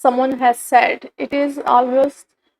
someone has said. It is